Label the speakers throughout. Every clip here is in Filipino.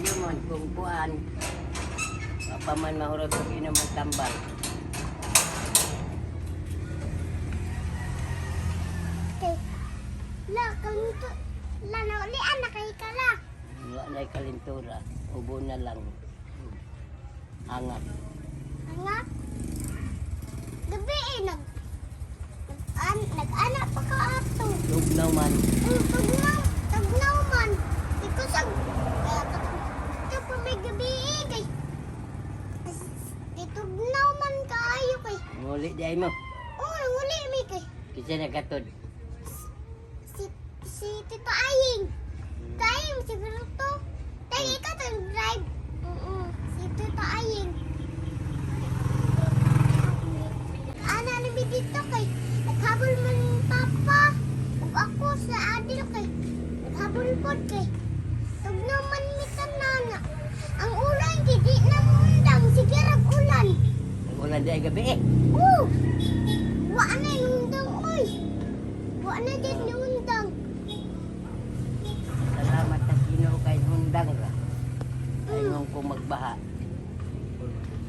Speaker 1: yun kung kuan. Paman mahurot pag inom ang tambal.
Speaker 2: Okay. La, kaluto. La, naulian na kay ka la.
Speaker 1: Wala na kalintura. Ubo na lang. Angap.
Speaker 2: Anak? Gabi nag-anak pa ka ato.
Speaker 1: Tugnaw man.
Speaker 2: Tagnaw man. Ikaw sa... Ito pa may gabi kay... Tugnaw man kaayo kay...
Speaker 1: Nguli di ay mo.
Speaker 2: Oo, wali mi kay...
Speaker 1: Kasi nagatod.
Speaker 2: Si Tito Aying. Aying siguro to. Tayo ikaw tang drive. Si Tito Aying. Ana nabi dito kay... Naghabol man yung papa. Ug ako sa adil kay... Naghabol po kay... Tugnaw man mi tanana. Ang ulan di na mundang. Sige rag ulan.
Speaker 1: Ulan di ay gabi eh.
Speaker 2: Oo! Wa na yung undang, oy! Wa na din yung undang.
Speaker 1: Salamat na sino kay hundang ka. Ayun kung magbaha.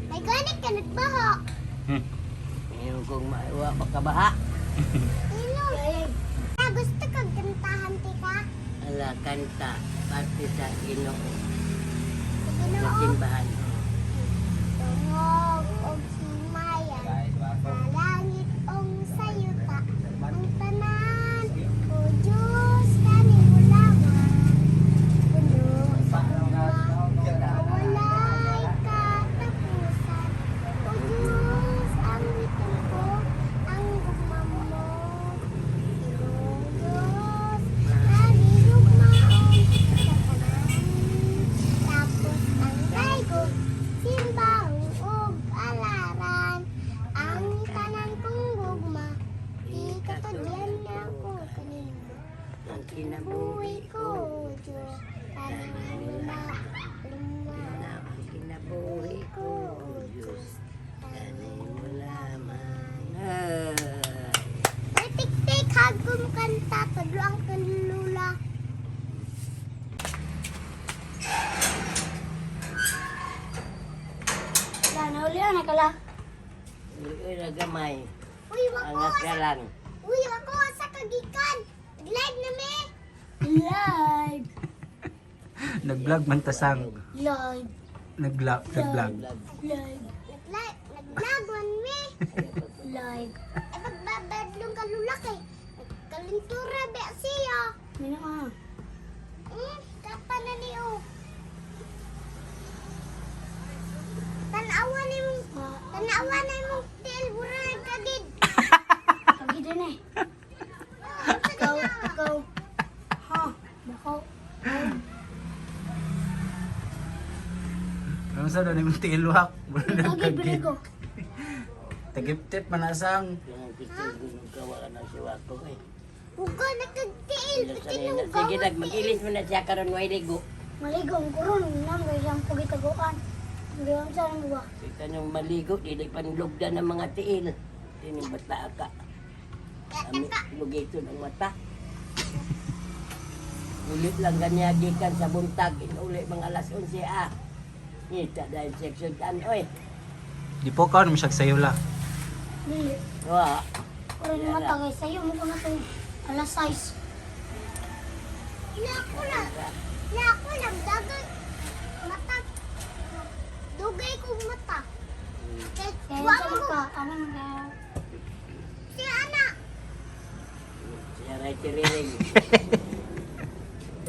Speaker 2: May ganit ka nagbaha.
Speaker 1: Ayun kung maiwa pagkabaha.
Speaker 2: Ino? Gusto kang kantahan, tika?
Speaker 1: Ala kanta. Pati sa Ginoo. Sa
Speaker 2: Ginoo?
Speaker 1: simbahan.
Speaker 2: Tungog o himaya. Sa langit ong sayuta. Ang tanan. O Diyos, kanimulaman. Puno sa luma. Walay katapusan. O Diyos, ang witin ko. Ang gugma mo. Diyos, kanilugmaon. Sa tanan. Tapos ang daygo. Simbang ug alaran. Ang tanan kong gugma. Di katudyan na ko kanino.
Speaker 1: Ang
Speaker 2: Buhay
Speaker 1: kinabuhi
Speaker 2: ko,
Speaker 1: ko.
Speaker 2: Diyos. Kaniluma.
Speaker 1: Ang kinabuhi ko. Diyos. Kanay mo lamang.
Speaker 2: May tik-tik hagom kanta. Tadlo ang kalula. Naulian na kala.
Speaker 1: Uy, nagamay.
Speaker 2: Uy, wako
Speaker 1: Angat ka
Speaker 2: sa...
Speaker 1: lang.
Speaker 2: Uy, wako sa kagikan. Live na me. Live.
Speaker 3: Nag-vlog man tasang.
Speaker 2: Live.
Speaker 3: Nag-vlog.
Speaker 2: Live. Nag-vlog man me. Live. Eh, magbabadlong kalulak eh. Kalintura be siya. Mino ka. Kapan na niyo. Tanawa na yung tail burag kagid. Kagid na eh. Ikaw. Ha? Bako.
Speaker 3: Ano sa doon yung tiluhak?
Speaker 2: Kagid baligo.
Speaker 3: Tagip-tip manasang.
Speaker 1: Yung picture gunung kawa na si Wato eh.
Speaker 2: Huwag nagkagtiil.
Speaker 1: Sige, mag-ilis mo na siya karon way ligo.
Speaker 2: Maligo ang kuron. Nang siyang pagitaguan. Ngayon saan mo ba?
Speaker 1: Kita nung maligo, di panlugda ng mga tiil. Tining bata ka. Ami, lugito ng mata. Ulit lang ganyan gikan sa buntag. Inuli mga alas 11 ah. Kita dahil section tan, oy.
Speaker 3: Di po ka, naman siya sayo la.
Speaker 2: Dili.
Speaker 1: Wah.
Speaker 2: Kuron yung mata guys. Sa'yo mo ko na ito. Alas 6. Lako lang. Dagal. Mata. Dugay kong mata. Kaya saan ka? Ano nga? Si Ana.
Speaker 1: Siya ray tiriring.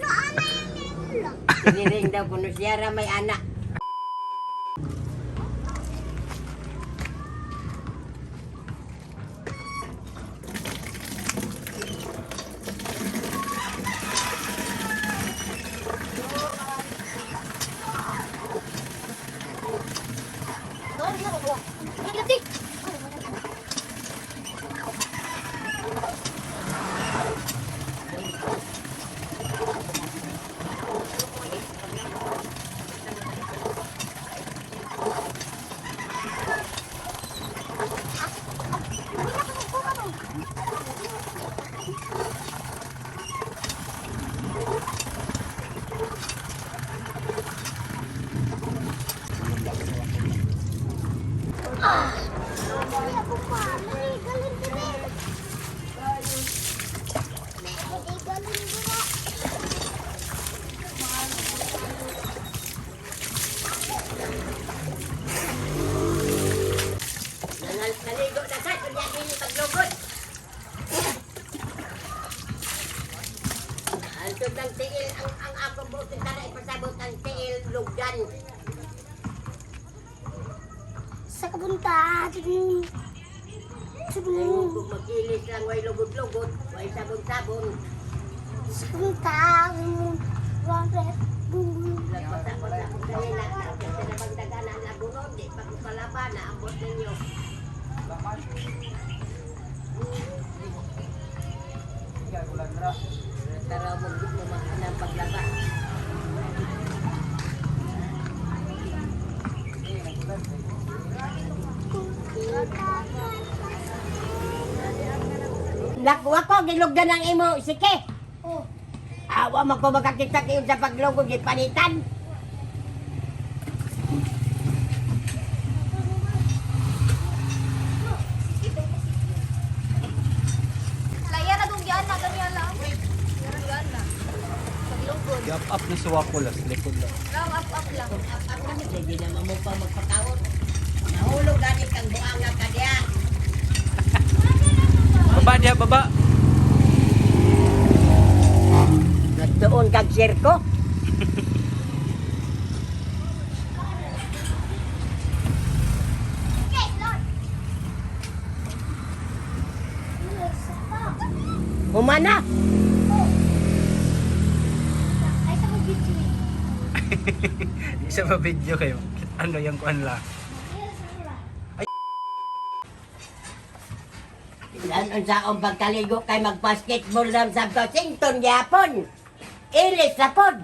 Speaker 2: No, Ana yung nila.
Speaker 1: Tiriring daw kuno siya ra may anak. lugdan.
Speaker 2: Sa kabunta. Tignan. Tignan.
Speaker 1: Kung mag-ilis lang, way lugod-lugod, way sabon-sabon.
Speaker 2: Sa kabunta. Robert.
Speaker 1: Lagpata-pata kung dahil lang, kasi nabang daganan na gunod, di pa kung palaban, naambot ninyo. Tara mo ng paglaba. Nakuha ko, gilugdan ng imo, sige.
Speaker 2: Oh.
Speaker 1: Awa mo ko makakita kayo sa paglugod, gipanitan.
Speaker 2: Laya na dong yan na. Ganyan lang. Yan na. Paglugod.
Speaker 3: Up na suwa ko lang. Likod lang.
Speaker 2: Up lang.
Speaker 1: Hindi naman mo pa magpakawot. Nahulog ganit kang buanga ka diya.
Speaker 3: Baba dia, baba.
Speaker 1: Nagtuon kag sirko.
Speaker 2: Okay, Lord. Yes, stop.
Speaker 1: Humana.
Speaker 2: Ay, sa mag-video.
Speaker 3: Isa ba video kayo? Ano yung kuan la?
Speaker 1: Ilan unsaong pagkaligo kay mag-basketball lang sa Washington gyapon. Ilis sa pod.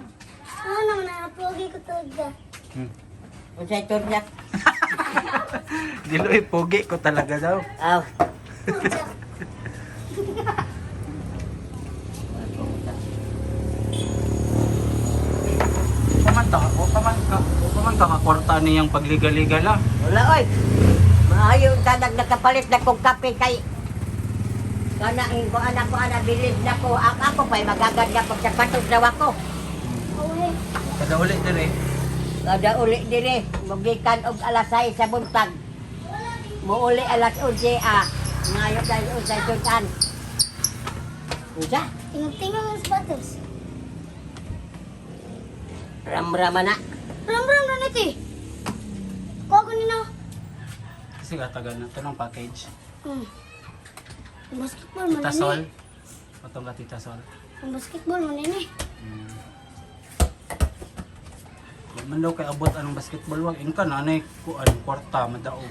Speaker 2: Ano na, pogi ko talaga.
Speaker 1: Unsay turyak?
Speaker 3: Diloy pogi ko talaga daw.
Speaker 1: Aw.
Speaker 3: Paman ka kwarta niyang pagliga-liga la.
Speaker 1: Wala oy. Maayo tadag nakapalit na kong kape kay kanain ko anak ko ana bilib na ko ang ako pa'y magagad nga pag sapatos daw ako.
Speaker 2: Okay.
Speaker 3: Kada uli dire.
Speaker 1: Kada uli dire mugikan og alas 6 sa buntag. Muuli alas 11 ngayo dahil unsay tutan. Unsa?
Speaker 2: Tingnan ang sapatos.
Speaker 1: Ram-rama na.
Speaker 2: Ram-ram na nito eh. Kuha ko nina.
Speaker 3: Kasi katagan na. Ito ng package.
Speaker 2: Ang basketball mo
Speaker 3: Tasol.
Speaker 2: nini.
Speaker 3: Patong ka tita Sol.
Speaker 2: Ang basketball mo nini.
Speaker 3: Man daw kay abot anong basketball wag. Inka na anay kuan kwarta madaog.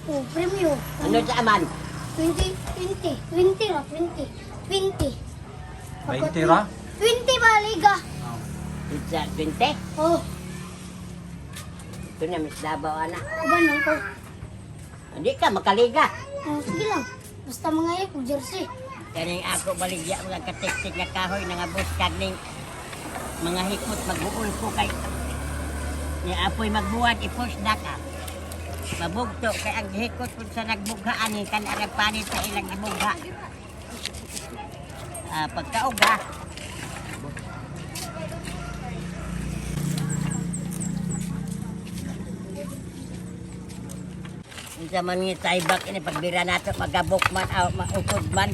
Speaker 2: Oh, premium.
Speaker 1: Ano sa aman?
Speaker 2: 20 ra, 20. 20.
Speaker 3: 20 ra?
Speaker 2: 20 ba, liga?
Speaker 3: Oh.
Speaker 1: Pizza 20.
Speaker 2: Oh,
Speaker 1: Ito na Miss Davao anak.
Speaker 2: banang ko.
Speaker 1: Hindi ka makaliga.
Speaker 2: Oh, sige lang. Basta mga yak, jersey.
Speaker 1: Kaning ako baligya mga katik-tik nga kahoy nga bus kagning mga hikot magbuol ko kay ni apoy magbuhat i-push na ka. Mabugto kay ang hikot kung sa nagbughaan ni kan arag panit sa ilang gibugha. Pagkauga. Unsa man nga taibak ini pagbira nato magabok man maukod man.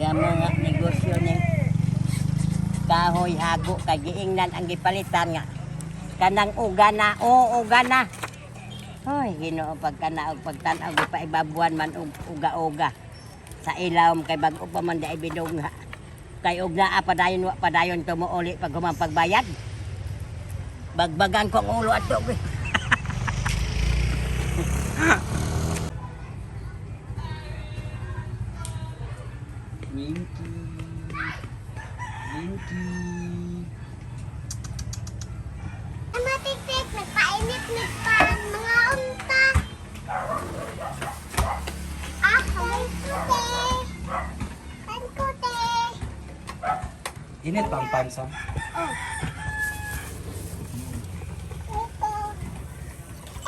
Speaker 1: Gamo nga negosyo ni kahoy hago kay giingnan ang gipalitan nga kanang uga na uga na. Hoy Ginoo pagkana og pagtan-aw di pa ibabuan man og uga-uga sa ilawom kay bag-o pa man dai bidungha. Kay og naa padayon wa padayon tumuuli pag humang pagbayad. Bagbagan ko ang ulo ato.
Speaker 3: Minky. Minky.
Speaker 2: Ang matik-tik, nagpainit pa mga unta. Ako, kute.
Speaker 3: Init pa ang pansa.
Speaker 2: Oh. Ito.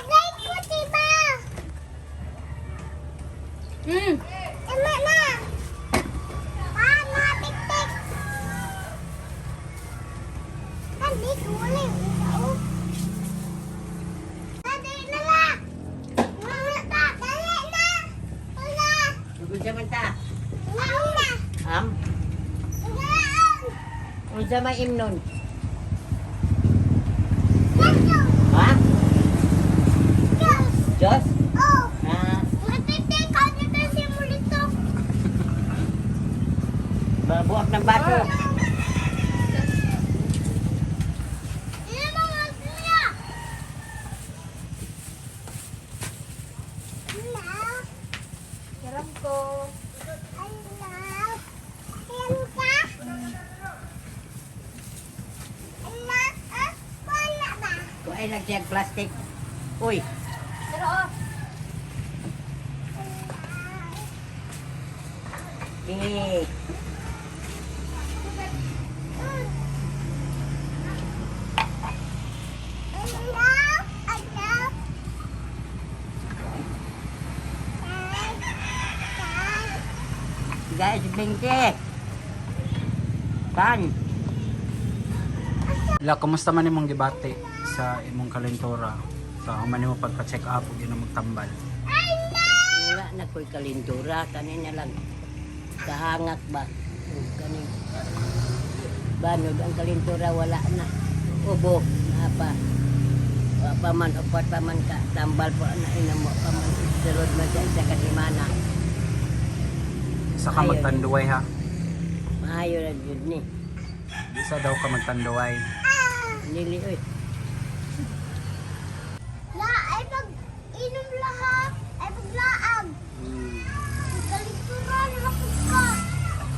Speaker 2: Agay ko, diba? Tama na. Mga tik-tik. Hindi ko ulit. Dali na lang. Dali na.
Speaker 1: Unsa man ta?
Speaker 2: Nauna.
Speaker 1: Am?
Speaker 2: Naon.
Speaker 1: Unsa may imnon?
Speaker 2: Naon.
Speaker 1: Ha?
Speaker 2: Diyos.
Speaker 1: Diyos?
Speaker 2: Oh.
Speaker 1: Ah,
Speaker 2: Matitay ka dito si Mulito.
Speaker 1: babuak ng baso.
Speaker 2: Ini mga siya. Hello.
Speaker 4: Hiram ko.
Speaker 2: Hello. Hello ka? Hello. Wala ba?
Speaker 1: Kung ay nagsiyag plastic. Uy,
Speaker 4: Pero oh,
Speaker 1: eh. Guys, bingke. Kan?
Speaker 3: La, kumusta man imong gibati sa imong kalentura? Sa human mo pagpa-check up ug ina magtambal.
Speaker 1: Wala na ko'y kalintura. Kanina lang. Kahangak ba? Kanin. Banod ang kalintura wala na. Ubo. Apa? Wa pa man, upat pa man ka. Tambal po na inamo pa man. Sulod mo dyan sa kasimana.
Speaker 3: Isa ka magtanduay ha.
Speaker 1: Maayo na yun ni.
Speaker 3: Isa daw ka magtanduay.
Speaker 1: Nili, oy.
Speaker 2: La, ay pag inom lahat, ay paglaag. Kalinturan, makot ka.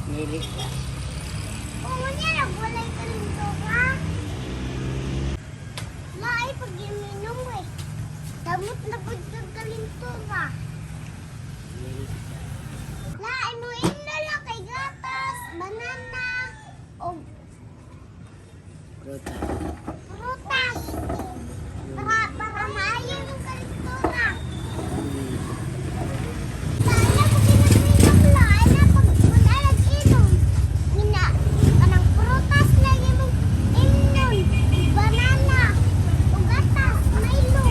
Speaker 1: Nili ka.
Speaker 2: Oo niya, nagwalay kalinturan. La, ay pag iminom eh. Damot na pag kalinturan.
Speaker 1: Nili ka.
Speaker 2: La, ay mo na lang kay gatas, banana, o
Speaker 1: Prutas.
Speaker 2: prutas. Para maayo yung kalinturan. Sana ko pinag-inom la, ay na pag mag-alag-inom. Mina, kanang prutas na yung inom, banana, o gatas, Milo.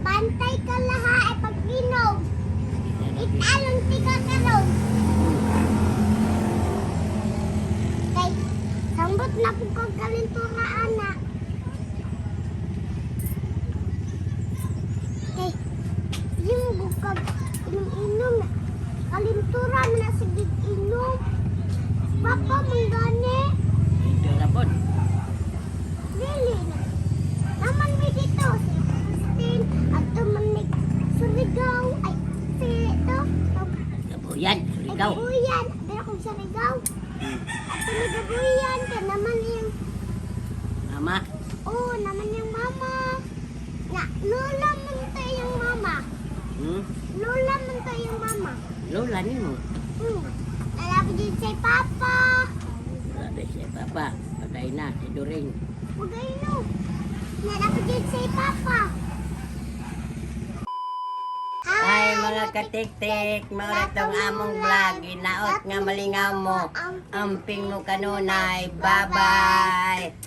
Speaker 2: Pantay ka laha ay pag-inom. Italong tika ka ron. Kay, sambot na po kong kalintura, anak. Kay, yung bukag inom-inom na. Kalintura mo na sigig inom. Papa, manggani.
Speaker 1: Ito na po.
Speaker 2: Really na. Naman may dito. Si Christine. At tumanig. Surigaw. Ay, si ito.
Speaker 1: Nabuyan.
Speaker 2: Ay,
Speaker 1: Suligaw.
Speaker 2: gabuyan. Pero kung surigaw. At gabuyan ka naman yung...
Speaker 1: Mama.
Speaker 2: Oo, naman yung mama. Na, lola man tayo yung mama.
Speaker 1: Hmm?
Speaker 2: Lola man tayo yung mama.
Speaker 1: Lola ni mo.
Speaker 2: Nalabi din si Papa.
Speaker 1: Sabi si Papa. Patay na. Si During.
Speaker 2: Huwag no. Nalabi din si Papa.
Speaker 1: Ay mga katik-tik, maura tong among vlog. Ginaot nga malingaw mo. Amping mo kanunay. Bye-bye.